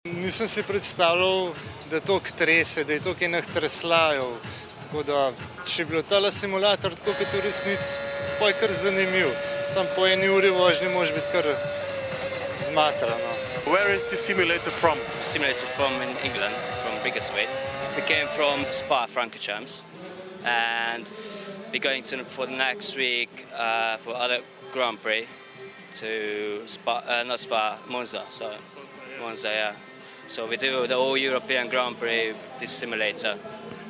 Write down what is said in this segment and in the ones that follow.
Nisem si predstavljal, da toliko trese, da je toliko enih treslajev. Tako da, če bi bilo tale simulator tako kot v resnici, pa je kar zanimiv. Sam po eni uri vožnje može biti kar zmatrano. Where is the simulator from? Simulator from in England, from Belgijsko. We came from Spa-Francorchamps and we're going to for the next week for other Grand Prix to Monzi. Monzi, yeah. So we do the whole European Grand Prix this simulator.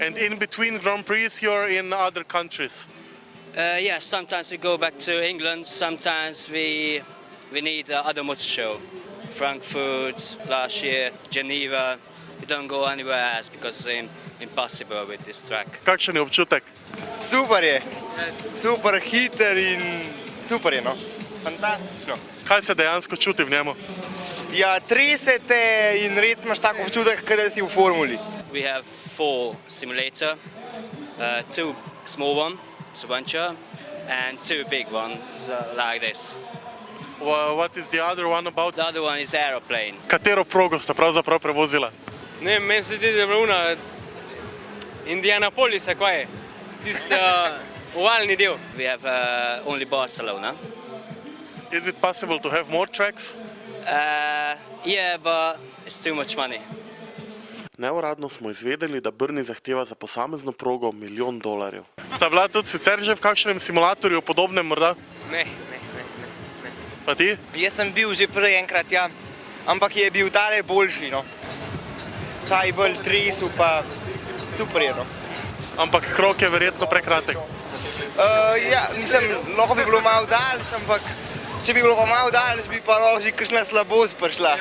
And in between Grand Prix, you're in other countries? Yes, sometimes we go back to England, sometimes we need other motor show. Frankfurt last year, Geneva. We don't go anywhere else because it's impossible with this track. Kakšen je občutek? Super je, super hiter in super je, no. Fantastično. Kaj se dejansko čuti v njemu? Ja, tresete in res imaš tako občutek, kot da si v Formuli. We have 4 simulators, 2 small ones, adventure, and 2 big ones like this. What is the other one about? The other one is aeroplane. Katero progo sta pravzaprav prevozila? Ne, meni se zdi, da je bila ona Indianapolisa, kaj je? Tisti ovalni del. We have only Barcelona. Is it possible to have more tracks? Yeah, but it's too much money. Neuradno smo izvedeli, da Brni zahteva za posamezno progo $1 milijon. Sta bila tudi sicer že v kakšnem simulatorju podobnem morda? Ne. Pa ti? Jaz sem bil že prej enkrat, ja, ampak je bil tale boljši, no. Ta je bolj tresu, pa super je, no. Ampak krog je verjetno prekratek. Ja, lahko bi bilo malo daljš, ampak če bi bilo malo daljš, bi pa lahko že kakšna slabost prišla.